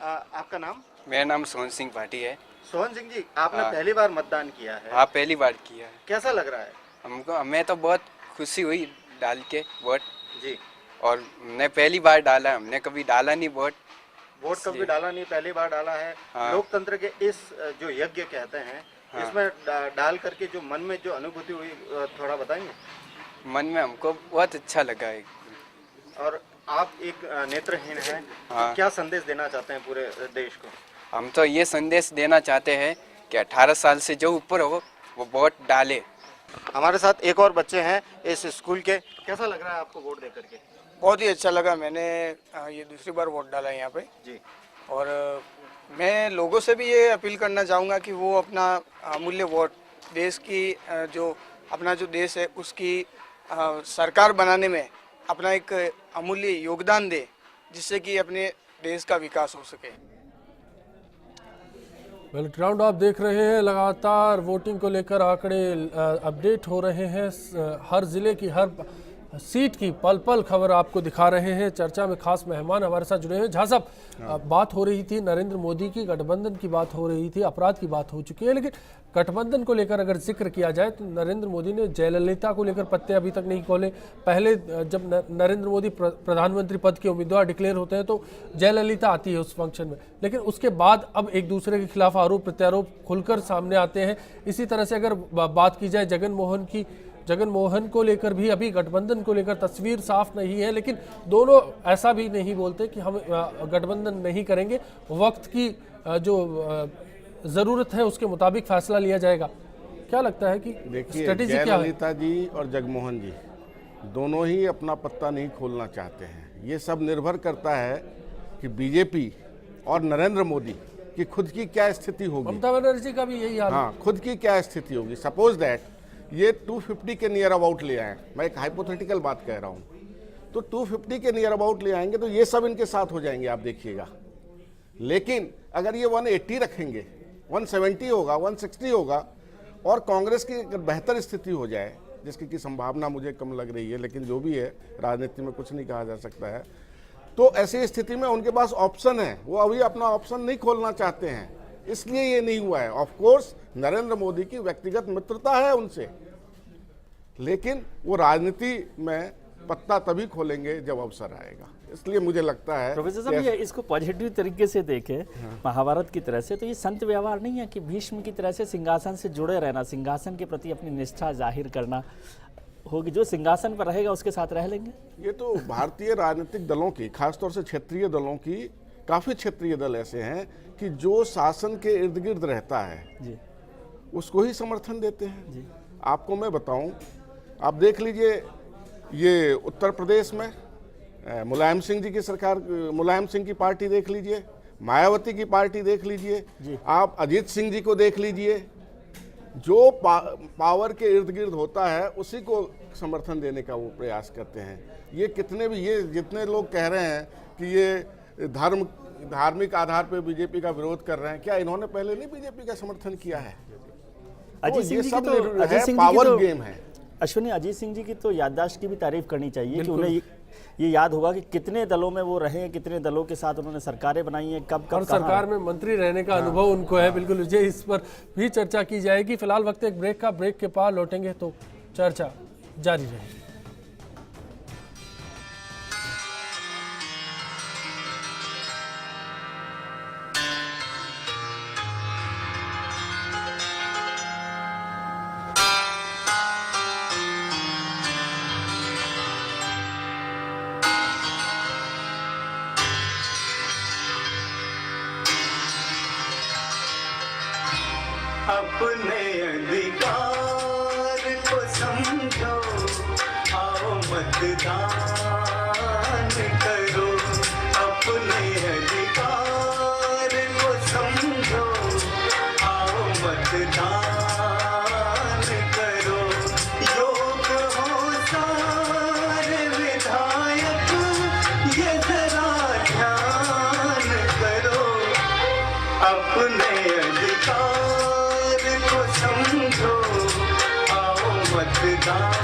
आपका नाम? मेरा नाम सोहन सिंह भाटी है। सोहन सिंह जी, आपने पहली बार मतदान किया है? हाँ, पहली बार किया है। कैसा लग रहा है? हमें तो बहुत खुशी हुई डाल के वोट जी, और हमने पहली बार डाला, हमने कभी डाला नहीं वोट कभी डाला नहीं, पहली बार डाला है। हाँ। लोकतंत्र के इस जो यज्ञ कहते हैं, हाँ, इसमें डाल करके जो मन में जो अनुभूति हुई थोड़ा बताएंगे? मन में हमको बहुत अच्छा लगा है। और आप एक नेत्रहीन हैं, हाँ। तो क्या संदेश देना चाहते हैं पूरे देश को? हम तो ये संदेश देना चाहते हैं कि 18 साल से जो ऊपर हो वो वोट डाले। हमारे साथ एक और बच्चे हैं इस स्कूल के। कैसा लग रहा है आपको वोट देकर के? बहुत ही अच्छा लगा। मैंने ये दूसरी बार वोट डाला है यहाँ पे जी, और मैं लोगों से भी ये अपील करना चाहूँगा कि वो अपना अमूल्य वोट देश की जो अपना जो देश है उसकी सरकार बनाने में अपना एक अमूल्य योगदान दे, जिससे कि अपने देश का विकास हो सके। बैलेट राउंड आप देख रहे हैं, लगातार वोटिंग को लेकर आंकड़े अपडेट हो रहे हैं। हर ज़िले की हर सीट की पल पल खबर आपको दिखा रहे हैं। चर्चा में खास मेहमान हमारे साथ जुड़े हैं। झा साहब, बात हो रही थी नरेंद्र मोदी की, गठबंधन की बात हो रही थी, अपराध की बात हो चुकी है, लेकिन गठबंधन को लेकर अगर जिक्र किया जाए तो नरेंद्र मोदी ने जयललिता को लेकर पत्ते अभी तक नहीं खोले। पहले जब नरेंद्र मोदी प्रधानमंत्री पद के उम्मीदवार डिक्लेयर होते हैं तो जयललिता आती है उस फंक्शन में, लेकिन उसके बाद अब एक दूसरे के खिलाफ आरोप प्रत्यारोप खुलकर सामने आते हैं। इसी तरह से अगर बात की जाए जगन मोहन को लेकर भी अभी गठबंधन को लेकर तस्वीर साफ नहीं है, लेकिन दोनों ऐसा भी नहीं बोलते कि हम गठबंधन नहीं करेंगे, वक्त की जो ज़रूरत है उसके मुताबिक फैसला लिया जाएगा। क्या लगता है कि स्ट्रेटेजी क्या है? जयललिता जी और जगमोहन जी दोनों ही अपना पत्ता नहीं खोलना चाहते हैं। ये सब निर्भर करता है कि बीजेपी और नरेंद्र मोदी की खुद की क्या स्थिति होगी। ममता बनर्जी का भी यही हाल है। हाँ, खुद की क्या स्थिति होगी। सपोज दैट ये 250 के नियर अबाउट ले आए, मैं एक हाइपोथेटिकल बात कह रहा हूँ, तो 250 के नियर अबाउट ले आएंगे तो ये सब इनके साथ हो जाएंगे, आप देखिएगा। लेकिन अगर ये 180 रखेंगे, 170 होगा, 160 होगा, और कांग्रेस की अगर बेहतर स्थिति हो जाए, जिसकी की संभावना मुझे कम लग रही है, लेकिन जो भी है राजनीति में कुछ नहीं कहा जा सकता है, तो ऐसी स्थिति में उनके पास ऑप्शन है, वो अभी अपना ऑप्शन नहीं खोलना चाहते हैं, इसलिए ये नहीं हुआ है। ऑफ कोर्स नरेंद्र मोदी की व्यक्तिगत मित्रता है उनसे, लेकिन वो राजनीति में पत्ता तभी खोलेंगे जब अवसर आएगा। इसलिए मुझे लगता है प्रोफेसर साहब ये इसको पॉजिटिव तरीके से देखें, महाभारत की तरह से, तो ये संत व्यवहार नहीं है कि भीष्म की तरह से सिंहासन से जुड़े रहना, सिंहासन के प्रति अपनी निष्ठा जाहिर करना होगी, जो सिंहासन पर रहेगा उसके साथ रह लेंगे। ये तो भारतीय राजनीतिक दलों की, खासतौर से क्षेत्रीय दलों की, काफ़ी क्षेत्रीय दल ऐसे हैं कि जो शासन के इर्द गिर्द रहता है जी, उसको ही समर्थन देते हैं जी। आपको मैं बताऊं, आप देख लीजिए ये उत्तर प्रदेश में मुलायम सिंह जी की सरकार, मुलायम सिंह की पार्टी देख लीजिए, मायावती की पार्टी देख लीजिए, आप अजीत सिंह जी को देख लीजिए, जो पावर के इर्द गिर्द होता है उसी को समर्थन देने का वो प्रयास करते हैं। ये कितने भी, ये जितने लोग कह रहे हैं कि ये धार्मिक आधार पर बीजेपी का विरोध कर रहे हैं, क्या इन्होंने पहले नहीं बीजेपी का समर्थन किया है? अजीत सिंह जी की तो पावर गेम है। अश्विनी, अजीत सिंह जी की तो याददाश्त की भी तारीफ करनी चाहिए कि उन्हें ये याद होगा कि कितने दलों में वो रहे, कितने दलों के साथ उन्होंने सरकारें बनाई हैं, कब और सरकार में मंत्री रहने का अनुभव उनको है। बिल्कुल विजय, इस पर भी चर्चा की जाएगी। फिलहाल वक्त एक ब्रेक का, ब्रेक के पार लौटेंगे तो चर्चा जारी रहेगी। अपने अधिकार को समझो, आओ मतदान करो। अपने अधिकार को समझो, आओ मतदान करो। योग हो सारे विधायक, ये जरा ध्यान करो। अपने अधिकार समझो, आओ मतदान